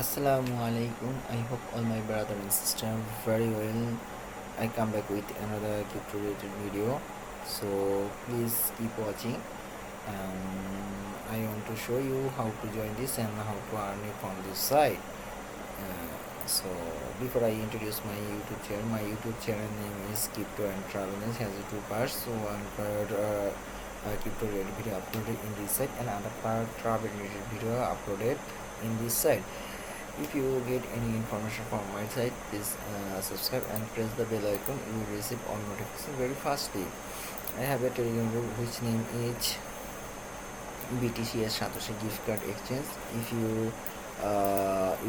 Assalamu alaikum. I hope all my brother and sister very well. I come back with another crypto related video, so please keep watching. I want to show you how to join this and how to earn it from this site. So before I introduce my YouTube channel name is Crypto and Travel. It has two parts. So one part crypto related video uploaded in this site, and another part travel related video uploaded in this site. If you get any information from my site, please subscribe and press the bell icon. You will receive all notifications very fastly. I have a Telegram group which name is BTCS Satoshi gift card exchange. If you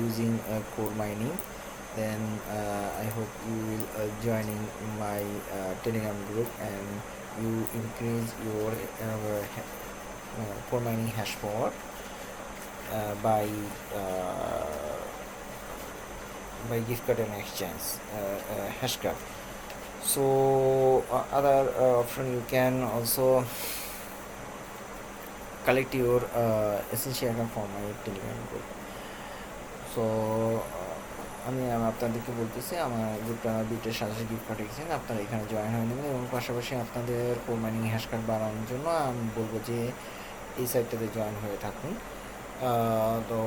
using core mining, then I hope you will joining my Telegram group and you increase your core mining hash power by gift card and exchange hash card. So other option, you can also collect your essential account from my Telegram group. So আমি আপনাদেরকে বলতেছি, আমার গ্রুপটা বিটের সাথে gift card exchange, আপনারা এখানে join হয়ে নেবেন এবং পাশাপাশি আপনাদের কোর মাইনিং হ্যাশ কার্ড বাড়ানোর জন্য আমি বলবো যে এই সাইটটাতে জয়েন হয়ে থাকুন। তো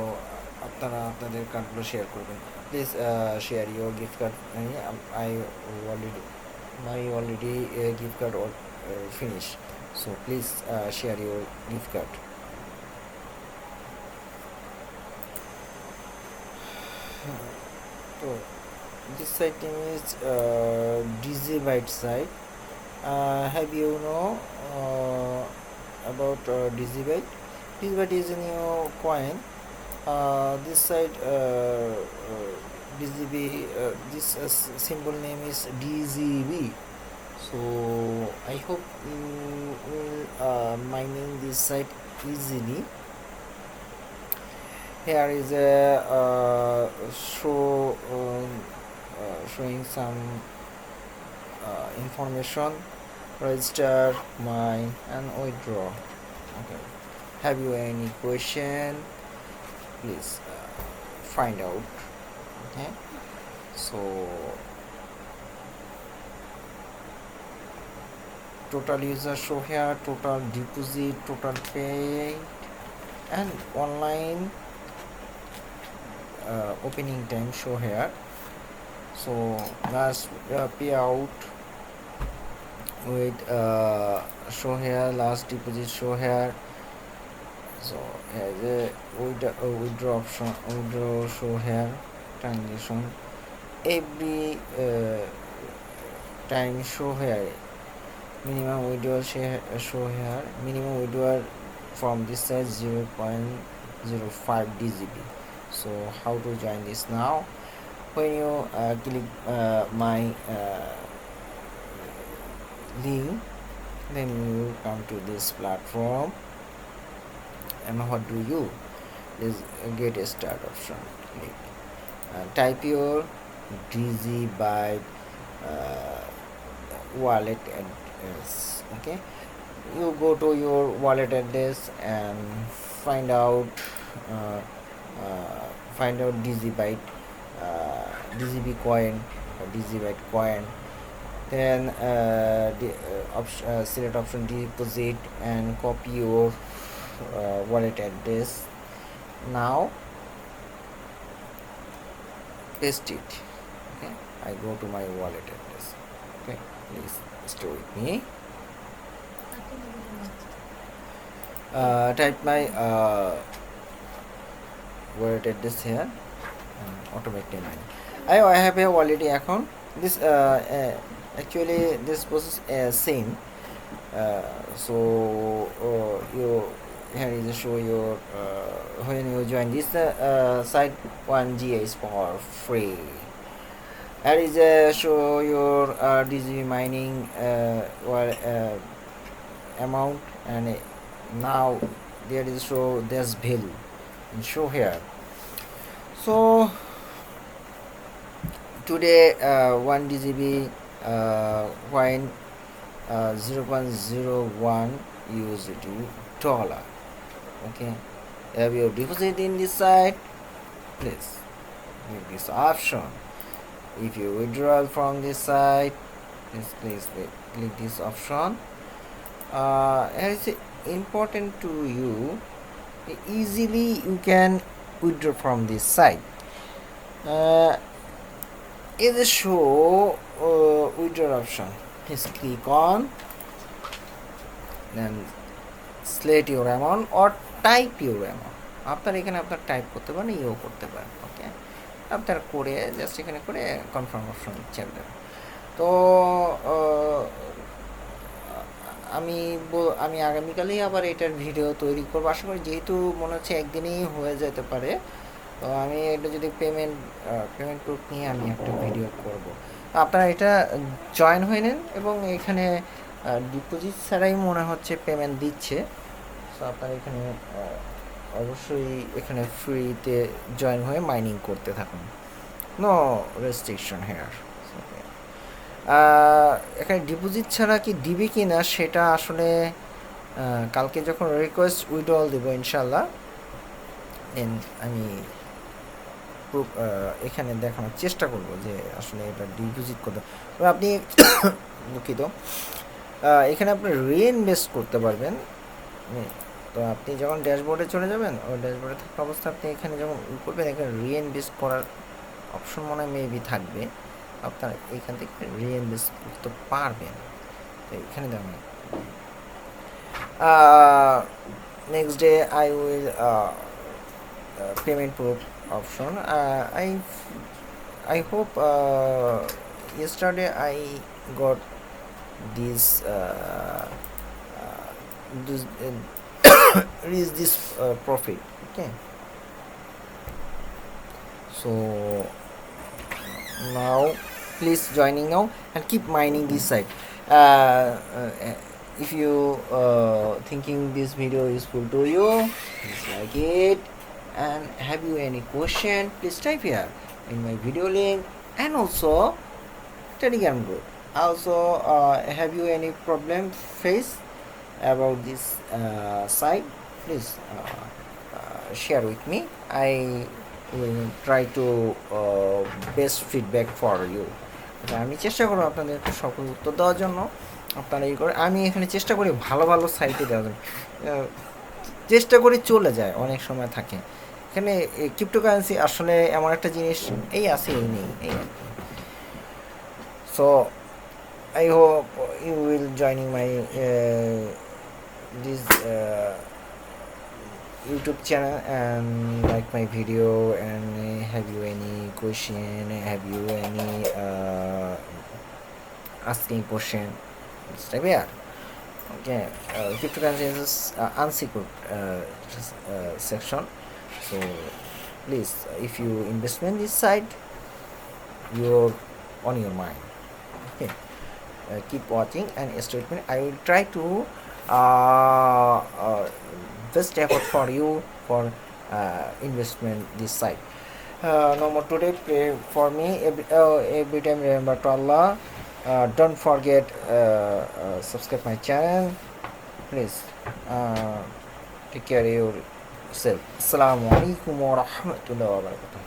আপনারা আপনাদের কার্ডগুলো শেয়ার করবেন। Please share your gift card. my already gift card finish, so please share your gift card. So this site name is Digibyte site. Have you know about Digibyte? Digibyte is a new coin. This site this symbol name is DZB. So I hope you will mining this site easily. Here is a showing some information: register, mine, and withdraw. Okay. Have you any question? Please find out. Okay. So total user show here, total deposit, total paid, and online opening time show here. So last payout with show here, last deposit show here. So the withdraw option, withdraw show here, transaction every time show here. Minimum withdrawal show here. Minimum withdrawal from this side 0.05 DGB. So how to join this now? When you click my link, then you come to this platform, and what do you? Is get a start option. Click. Type your Digibyte wallet address. Okay, you go to your wallet address and find out Digibyte DGB coin or Digibyte coin. Then select option deposit and copy your wallet address. Now paste it. Okay, I go to my wallet address. Okay, please stay with me. Type my wallet address here and automatically mine. I have a wallet account. This actually this process same. So you here is show your when you join this site 1 GA is for free. Here is show your DGB mining amount, and now there is show this bill and show here. So today 1 DGB coin 0.01 USD dollar. Okay, have your deposit in this site please click this option. If you withdraw from this site, please click this option. It's important to you, easily you can withdraw from this site. Is a show withdraw option. Just click on, then select your amount or type your amount. আপনারা এখানে আপনার type করতে পারেন, ইও করতে পারেন। ওকে, আপনারা করে জাস্ট এখানে করে কনফার্ম অপশন চেক দেবেন। তো আমি আগামীকালেই আবার এটার ভিডিও তৈরি করবো আশা করি, যেহেতু মনে হচ্ছে একদিনেই হয়ে যেতে পারে। তো আমি এটা যদি পেমেন্ট প্রুফ নিয়ে আমি একটা ভিডিও করব। আপনারা এটা জয়েন হয়ে নেন এবং এখানে ডিপোজিট ছাড়াই মনে হচ্ছে পেমেন্ট দিচ্ছে। সো আপনারা এখানে অবশ্যই এখানে ফ্রিতে জয়েন হয়ে মাইনিং করতে থাকুন, নো রেস্ট্রিকশন হেয়ার। এখানে ডিপোজিট ছাড়া কি দিবে কি না সেটা আসলে কালকে যখন রিকোয়েস্ট উইথড্রল দেবো ইনশাল্লাহ, দেন আমি এখানে দেখানোর চেষ্টা করব যে আসলে এটা ডিপোজিট করতে। তবে আপনি দুঃখিত, এখানে আপনি রিইনভেস্ট করতে পারবেন। তো আপনি যখন ড্যাশবোর্ডে চলে যাবেন, ওই ড্যাশবোর্ডে থাকা অবস্থা আপনি এখানে যখন করবেন, এখানে রিইনভেস্ট করার অপশন মনে হয় মেবি থাকবে, আপনারা এখান থেকে রিইনভেস্ট করতে পারবেন। তো এখানে দেখুন, next day I will payment proof option. I hope yesterday I got this reach this profit. Okay, so now please joining now and keep mining this site. If you thinking this video is useful to you, please like it. And have you any question, please type here in my video link, and also Telegram group. Also, have you any problem face about this site, please share with me. I will try to best feedback for you. আমি চেষ্টা করব আপনাদের সকল উত্তর দেওয়ার জন্য। আপনারা এই করে, আমি এখানে চেষ্টা করি ভালো ভালো সাইটে দেওয়ার জন্য, চেষ্টা করি চলে যায়, অনেক সময় থাকে। এখানে ক্রিপ্টোকারেন্সি আসলে এমন একটা জিনিস, এই আছে এই নেই, এই। So I hope you will joining my this YouTube channel and like my video, and have you any question, have you any asking question, type here. Okay, cryptocurrency is unsecured section, so please, if you investment this site, you're on your mind. Okay, keep watching and statement. I will try to best effort for you for investment this site. No more today, pray for me every time, remember to Allah. Don't forget subscribe my channel, please. Take care of yourself. Assalamu alaikum wa rahmatullahi wa barakatuh.